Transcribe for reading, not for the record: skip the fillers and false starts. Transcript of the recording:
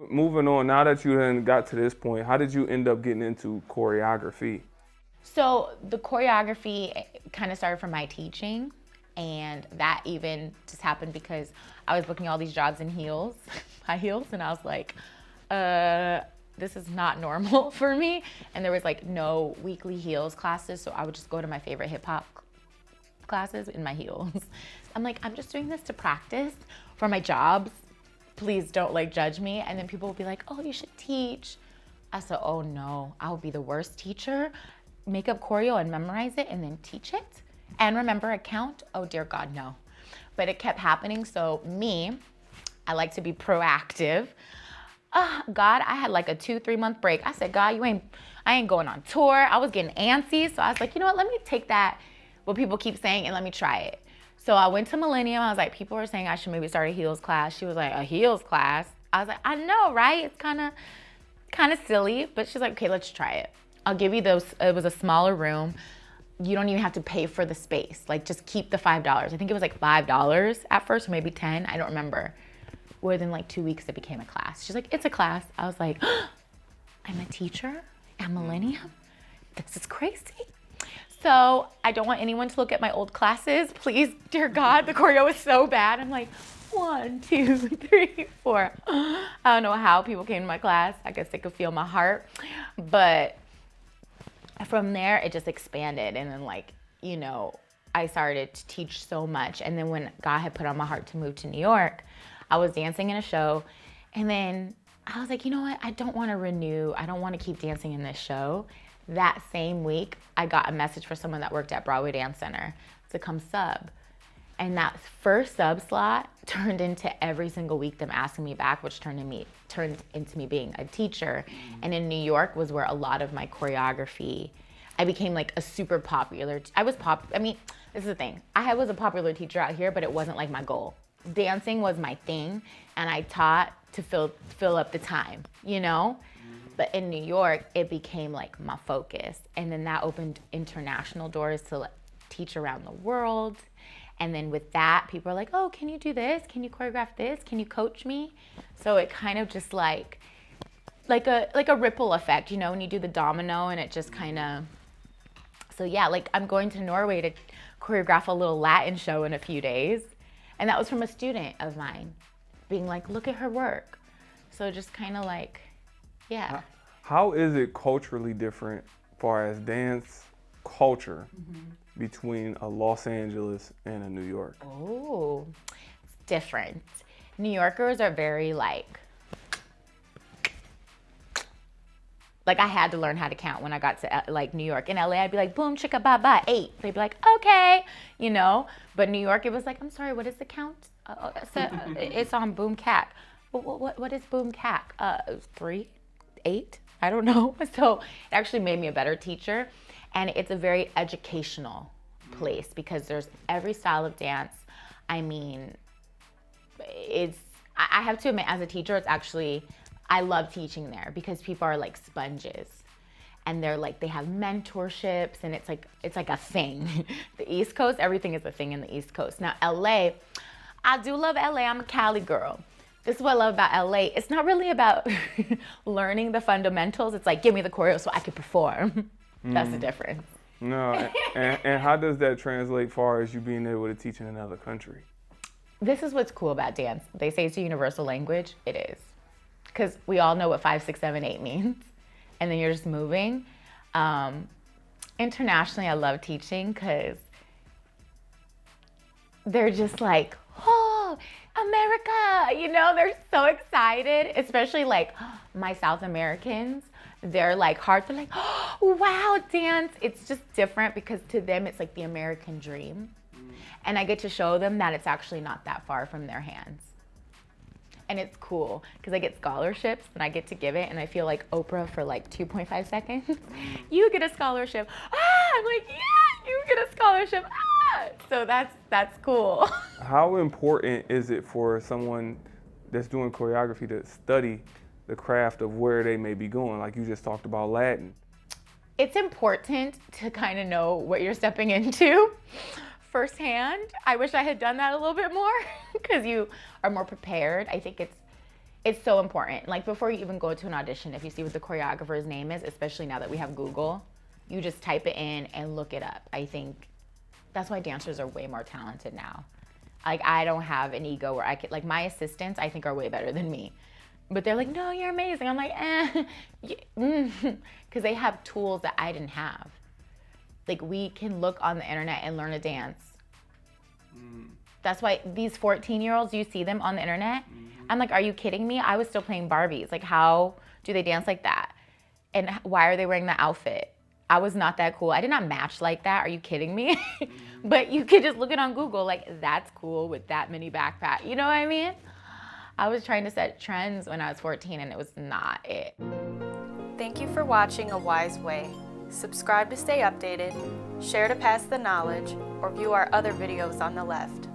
Moving on, now that you then got to this point, how did you end up getting into choreography? So the choreography kind of started from my teaching, and that even just happened because I was booking all these jobs in heels, high heels, and I was like, this is not normal for me. And there was like no weekly heels classes, so I would just go to my favorite hip hop classes in my heels. I'm like, I'm just doing this to practice for my jobs. Please don't like judge me. And then people will be like, oh, you should teach. I said, oh no, I'll be the worst teacher. Make up choreo and memorize it and then teach it and remember a count. Oh dear God, no. But it kept happening. So I like to be proactive. God, I had like a 2-3 month break. I said, God, I ain't going on tour. I was getting antsy. So I was like, you know what? Let me take that, what people keep saying, and let me try it. So I went to Millennium. I was like, people are saying I should maybe start a heels class. She was like, a heels class? I was like, I know, right? It's kind of silly, but she's like, okay, let's try it. I'll give you those. It was a smaller room. You don't even have to pay for the space. Like, just keep the $5. I think it was like $5 at first, or maybe 10. I don't remember. Within like 2 weeks, it became a class. She's like, it's a class. I was like, I'm a teacher at Millennium? This is crazy. So I don't want anyone to look at my old classes. Please, dear God, the choreo is so bad. I'm like, 1, 2, 3, 4. I don't know how people came to my class. I guess they could feel my heart. But from there, it just expanded. And then I started to teach so much. And then when God had put on my heart to move to New York, I was dancing in a show. And then I was like, you know what? I don't want to renew. I don't want to keep dancing in this show. That same week, I got a message for someone that worked at Broadway Dance Center to come sub. And that first sub slot turned into every single week them asking me back, which turned into me being a teacher. And in New York was where a lot of my choreography, I became like a super popular, this is the thing. I was a popular teacher out here, but it wasn't like my goal. Dancing was my thing, and I taught to fill up the time, you know? But in New York, it became like my focus. And then that opened international doors to teach around the world. And then with that, people are like, oh, can you do this? Can you choreograph this? Can you coach me? So it kind of just like a ripple effect, you know, when you do the domino and it just kind of, so yeah, like I'm going to Norway to choreograph a little Latin show in a few days. And that was from a student of mine being like, look at her work. So just kind of like, yeah. How is it culturally different as far as dance culture between a Los Angeles and a New York? Oh, it's different. New Yorkers are very like I had to learn how to count when I got to New York. In LA, I'd be like, boom, chicka, ba, ba, 8. They'd be like, okay, you know. But New York, it was like, I'm sorry, what is the count? It's on boom cack. What is boom cack? 3, 8? I don't know. So it actually made me a better teacher. And it's a very educational place because there's every style of dance. I mean, I have to admit, as a teacher, it's actually, I love teaching there because people are like sponges. And they're like, they have mentorships, and it's like a thing. The East Coast, everything is a thing in the East Coast. Now, LA, I do love LA. I'm a Cali girl. This is what I love about LA. It's not really about learning the fundamentals. It's like, give me the choreo so I can perform. That's the difference. No, and how does that translate far as you being able to teach in another country? This is what's cool about dance. They say it's a universal language. It is. Because we all know what 5, 6, 7, 8 means. And then you're just moving. Internationally, I love teaching because they're just like, oh, America, you know, they're so excited, especially like my South Americans. They're like heart, they're like, oh, wow, dance. It's just different because to them, it's like the American dream. And I get to show them that it's actually not that far from their hands. And it's cool because I get scholarships and I get to give it, and I feel like Oprah for like 2.5 seconds. You get a scholarship. I'm like, yeah, you get a scholarship. So that's cool. How important is it for someone that's doing choreography to study the craft of where they may be going? Like you just talked about Latin. It's important to kind of know what you're stepping into firsthand. I wish I had done that a little bit more because you are more prepared. I think It's so important. Like before you even go to an audition, if you see what the choreographer's name is, especially now that we have Google, you just type it in and look it up. I think that's why dancers are way more talented now. Like I don't have an ego where I could, like my assistants I think are way better than me. But they're like, no, you're amazing. I'm like, because they have tools that I didn't have. Like we can look on the internet and learn a dance. That's why these 14-year-olds, you see them on the internet. I'm like, are you kidding me? I was still playing Barbies. Like, how do they dance like that? And why are they wearing the outfit? I was not that cool. I did not match like that. Are you kidding me? But you could just look it on Google. Like, that's cool with that mini backpack. You know what I mean? I was trying to set trends when I was 14, and it was not it. Thank you for watching A Wise Way. Subscribe to stay updated, share to pass the knowledge, or view our other videos on the left.